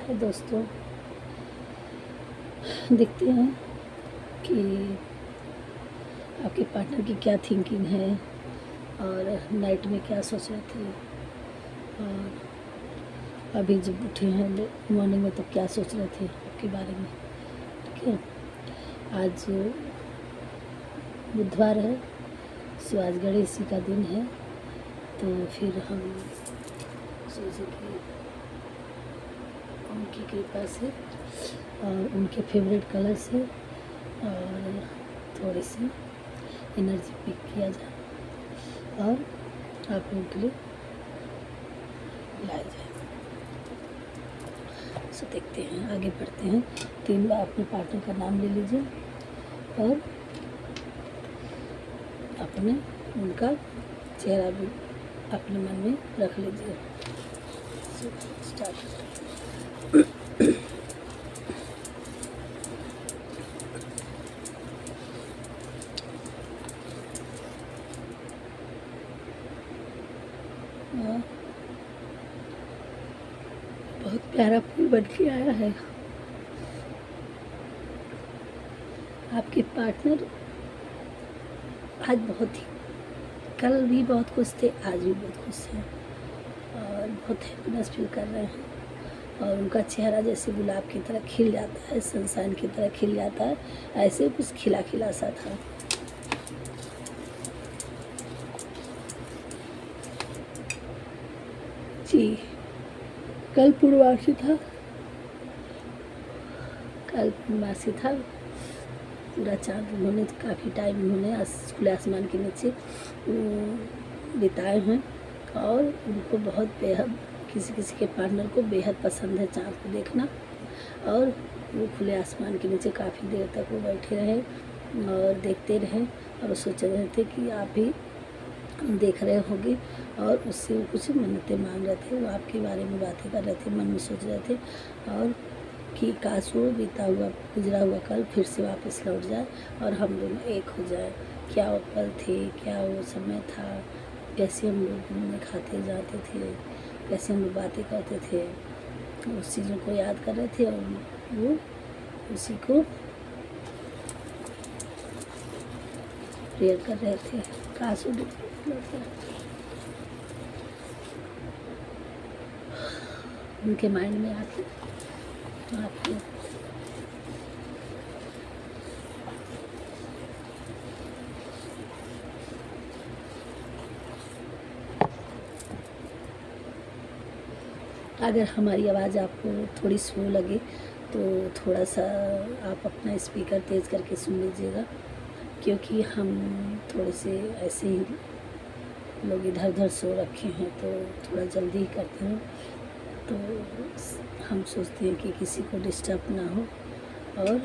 है दोस्तों, देखते हैं कि आपके पार्टनर की क्या थिंकिंग है और नाइट में क्या सोच रहे थे और अभी जब उठे हैं मॉर्निंग में तो क्या सोच रहे थे आपके बारे में। ठीक है, आज बुधवार है, सो आज गणेश जी का दिन है, तो फिर हम सोचे कि उनकी कृपा से और उनके फेवरेट कलर से और थोड़ी सी एनर्जी पिक किया जाए और आप लोगों के लिए लाया जाए। सो देखते हैं, आगे बढ़ते हैं। 3 बार अपने पार्टनर का नाम ले लीजिए और अपने उनका चेहरा भी अपने मन में रख लीजिए। स्टार्ट। बहुत प्यारा फूल बन के आया है। आपके पार्टनर आज बहुत ही, कल भी बहुत खुश थे, आज भी बहुत खुश हैं और बहुत हैप्पीनेस फील कर रहे हैं और उनका चेहरा जैसे गुलाब की तरह खिल जाता है, सनशाइन की तरह खिल जाता है, ऐसे कुछ खिला खिला सा था। जी, कल पूर्णवासी था, कल पूर्णवासी था, पूरा चाँद उन्होंने काफ़ी टाइम उन्होंने खुले आसमान के नीचे बिताए हैं और उनको बहुत बेहद, किसी किसी के पार्टनर को बेहद पसंद है चाँद को देखना और वो खुले आसमान के नीचे काफ़ी देर तक वो बैठे रहे और देखते रहे और सोच रहे थे कि आप भी देख रहे होंगे और उससे वो कुछ मन्नतें मांग रहे थे, वो आपके बारे में बातें कर रहे थे, मन में सोच रहे थे और कि काश वो बीता हुआ गुजरा हुआ कल फिर से वापस लौट जाए और हम दोनों एक हो जाए। क्या वो पल थे, क्या वो समय था, कैसे हम लोग घूमने खाते जाते थे, कैसे हम लोग बातें करते थे, उस चीज़ों को याद कर रहे थे और वो उसी को प्रेयर कर रहे थे। काश वो लौट जाए। उनके माइंड में आके आपको अगर हमारी आवाज़ आपको थोड़ी स्लो लगे तो थोड़ा सा आप अपना स्पीकर तेज़ करके सुन लीजिएगा, क्योंकि हम थोड़े से ऐसे ही लोग इधर उधर सो रखे हैं तो थोड़ा जल्दी ही करते हैं, तो हम सोचते हैं कि किसी को डिस्टर्ब ना हो और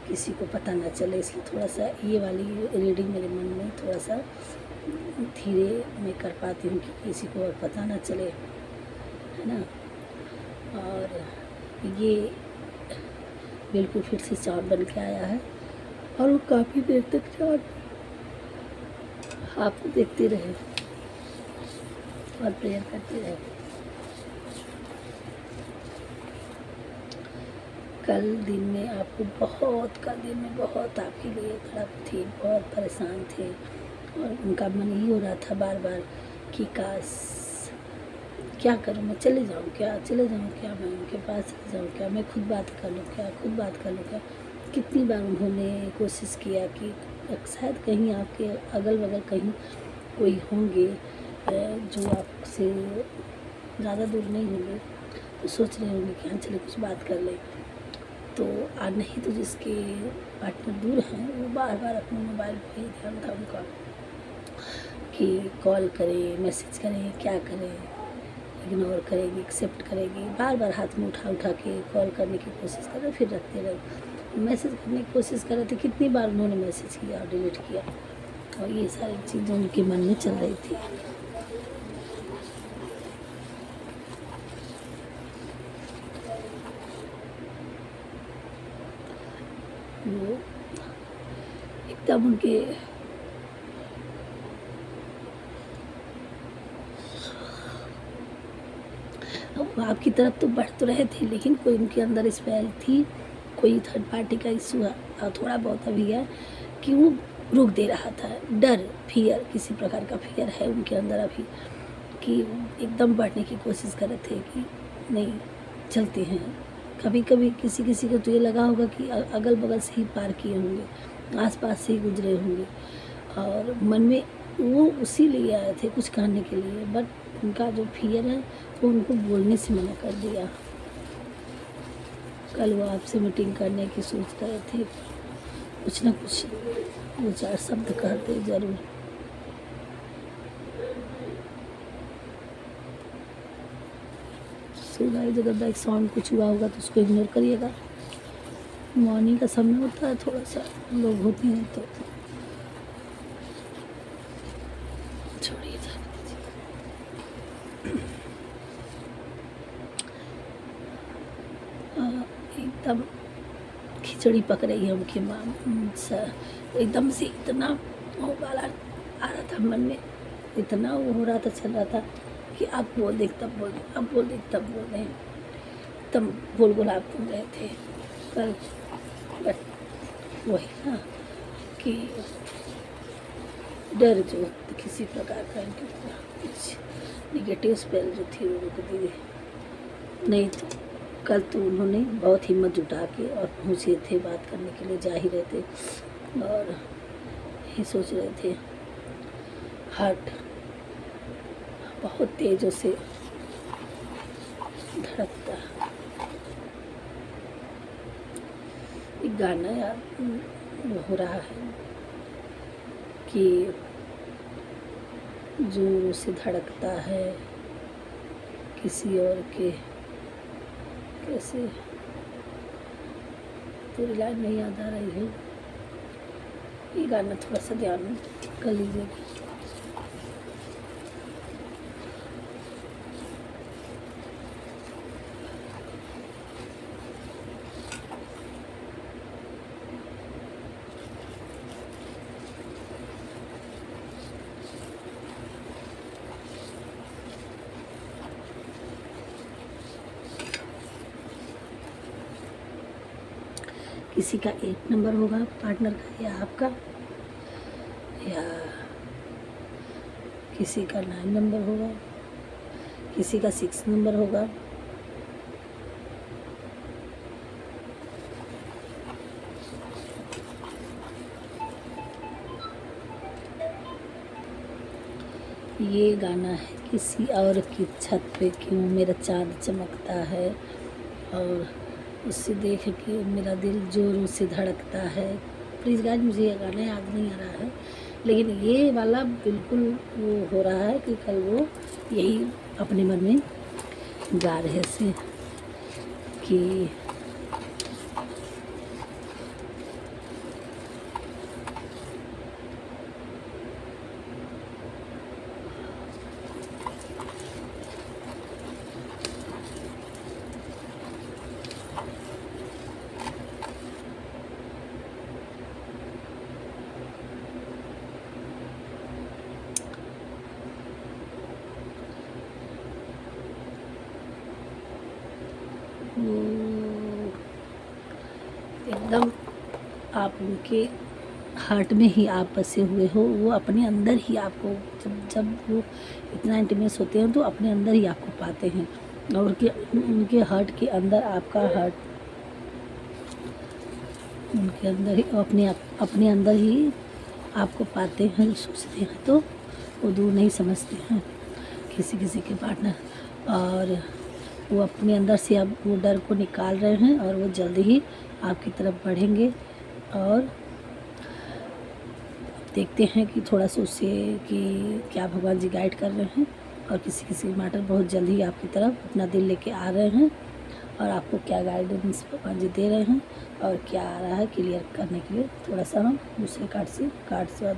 किसी को पता ना चले, इसलिए थोड़ा सा ये वाली रीडिंग मेरे मन में थोड़ा सा धीरे मैं कर पाती हूँ कि किसी को और पता ना चले, है ना। और ये बिल्कुल फिर से चाँद बन के आया है और वो काफ़ी देर तक चाँद आप देखते रहे और प्रेयर करते रहे। कल दिन में आपको कल दिन में बहुत आपके लिए तड़प थी, बहुत परेशान थे और उनका मन ही हो रहा था बार बार कि काश क्या करूँ, मैं चले जाऊँ क्या, मैं उनके पास चले जाऊँ क्या, मैं खुद बात कर लूँ क्या। कितनी बार उन्होंने कोशिश किया कि शायद कहीं आपके अगल बगल कहीं कोई होंगे जो आपसे ज़्यादा दूर नहीं होंगे, तो सोच रहे होंगे कि हाँ चले कुछ बात कर लें। तो नहीं तो जिसके पार्टनर दूर हैं वो बार बार अपने मोबाइल पे ही ध्यान था उनका कि कॉल करें, मैसेज करें, क्या करें, इग्नोर करेगी, एक्सेप्ट करेगी, बार बार हाथ में उठा के कॉल करने की कोशिश कर रहे, फिर रखते रहे, मैसेज करने की कोशिश कर रहे थे। कितनी बार उन्होंने मैसेज किया और डिलीट किया और ये सारी चीज़ें उनके मन में चल रही थी। वो एकदम उनके वो आपकी तरफ तो बढ़ तो रहे थे, लेकिन कोई उनके अंदर स्पेल थी, कोई थर्ड पार्टी का इशू थोड़ा बहुत अभी है कि वो रोक दे रहा था। डर, फियर, किसी प्रकार का फियर है उनके अंदर अभी, कि एकदम बढ़ने की कोशिश कर रहे थे कि नहीं चलते हैं। कभी कभी किसी किसी को तो ये लगा होगा कि अगल बगल से ही पार किए होंगे, आसपास से ही गुजरे होंगे, और मन में वो उसी लिए आए थे कुछ कहने के लिए, बट उनका जो फियर है वो उनको बोलने से मना कर दिया। कल वो आपसे मीटिंग करने की सोच रहे थे, कुछ ना कुछ दो चार शब्द कहते ज़रूर। सो गाइस, अगर बैक साउंड कुछ हुआ होगा तो उसको इग्नोर करिएगा। मॉर्निंग का समय होता है, थोड़ा सा लोग होते हैं तो छोड़िए, जाने दीजिए। एकदम खिचड़ी पक रही है उनकी माँ एकदम से, इतना वो वाला आ रहा था मन में, इतना वो हो रहा था, चल रहा था कि अब बोल देख तब बोल दे, अब बोल देख तब बोल रहे, तब बोल बोल आप बोल रहे थे कल। बट वही ना कि डर जो किसी प्रकार का कुछ निगेटिव स्पेल जो थी वो रुक दी। नहीं तो कल तो उन्होंने बहुत हिम्मत जुटा के और पहुँचे थे, बात करने के लिए जा ही रहे थे, और ये सोच रहे थे। हार्ट बहुत तेज़ों से धड़कता। एक गाना याद हो रहा है कि जोरों से धड़कता है किसी और के, कैसे पूरी लाइन नहीं याद आ रही है। ये गाना थोड़ा सा ध्यान कर लीजिएगा। किसी का 8 नंबर होगा पार्टनर का, या आपका, या किसी का 9 नंबर होगा, किसी का 6 नंबर होगा। ये गाना है किसी और की छत पे क्यों मेरा चाँद चमकता है, और उससे देख के मेरा दिल जोरों से धड़कता है। प्लीज़ गाइस, मुझे ये गाना याद नहीं आ रहा है, लेकिन ये वाला बिल्कुल वो हो रहा है कि कल वो यही अपने मन में गा रहे थे कि एकदम आप उनके हार्ट में ही आप बसे हुए हो, वो अपने अंदर ही आपको, जब जब वो इतना इंटीमेट होते हैं तो अपने अंदर ही आपको पाते हैं, और उनके हार्ट के अंदर आपका हार्ट उनके अंदर ही अपने अंदर ही आपको पाते हैं, सोचते हैं तो वो दूर नहीं समझते हैं किसी किसी के पार्टनर, और वो अपने अंदर से अब वो डर को निकाल रहे हैं, और वो जल्दी ही आपकी तरफ बढ़ेंगे। और देखते हैं कि थोड़ा सा उससे कि क्या भगवान जी गाइड कर रहे हैं, और किसी किसी मैटर बहुत जल्दी ही आपकी तरफ अपना दिल लेके आ रहे हैं, और आपको क्या गाइडेंस भगवान जी दे रहे हैं और क्या आ रहा है क्लियर करने के लिए। थोड़ा सा हम दूसरे कार्ड से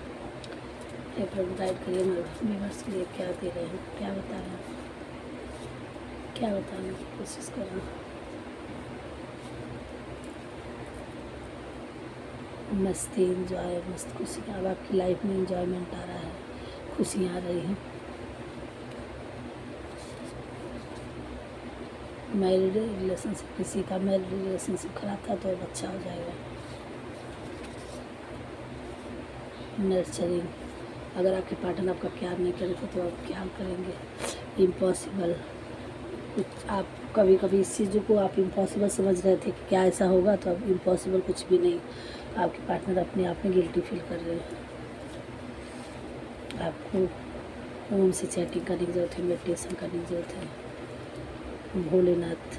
प्रभु गाइड करिए मेंबर्स के लिए, क्या दे रहे हैं, क्या बता रहे हैं, क्या बताने की कोशिश कर रहे हैं। मस्ती, इंजॉय, मस्त खुशियाँ, अब आपकी लाइफ में इंजॉयमेंट आ रहा है, खुशियाँ आ रही हैं। मैरिड रिलेशनशिप, किसी का मैरिड रिलेशनशिप खराब था तो अब अच्छा हो जाएगा। नर्चरिंग, अगर आपके पार्टनर आपका प्यार नहीं करे तो आप क्या करेंगे। इम्पॉसिबल, कुछ आप कभी कभी इस चीज़ों को आप इम्पॉसिबल समझ रहे थे कि क्या ऐसा होगा, तो अब इम्पॉसिबल कुछ भी नहीं। आपके पार्टनर अपने आप में गिल्टी फील कर रहे हैं। आपको ओम से चैटिंग करने की ज़रूरत है, मेडिटेशन करने की ज़रूरत है। भोलेनाथ,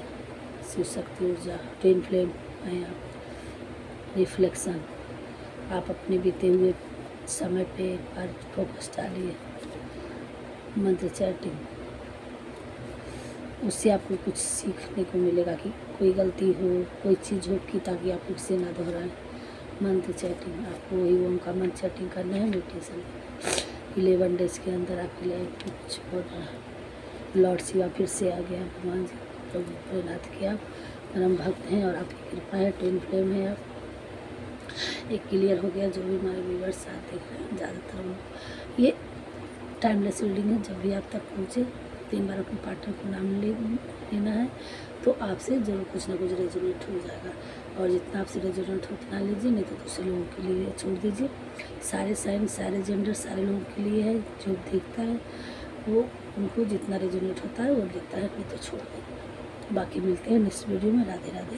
शिव शक्ति ऊर्जा, ट्विन फ्लेम हैं आप। रिफ्लेक्शन, आप अपने बीते हुए समय पे एक बार फोकस डालिए। मंत्र चैटिंग, उससे आपको कुछ सीखने को मिलेगा कि कोई गलती हो, कोई चीज़ हो कि ताकि आप उससे ना दोहराएं। मंत्र चैटिंग, आपको वही ओम का मंत्र चैटिंग करना है। मेडिटेशन 11 डेज के अंदर आपके लिए कुछ होगा। लॉर्ड शिवा फिर से आ गया, भगवान जी प्रभु भोलेनाथ के आप परम भक्त हैं और आपकी कृपा है, ट्विन फ्लेम है आप। एक क्लियर हो गया जो भी हमारे व्यूअर्स साथ देख रहे हैं, ज़्यादातर ये टाइमलेस रीडिंग है। जब भी आप तक पहुँचे 3 बार अपने पार्टनर को नाम लेना है तो आपसे ज़रूर कुछ ना कुछ रेजोनेट हो जाएगा। और जितना आपसे रेजोनेट हो उतना लीजिए, नहीं तो दूसरे लोगों के लिए छोड़ दीजिए। सारे साइन, सारे जेंडर, सारे लोगों के लिए है। जो दिखता है वो उनको जितना रेजोनेट होता है वो लिखता है, नहीं तो छोड़ दें। बाकी मिलते हैं नेक्स्ट वीडियो में। राधे राधे।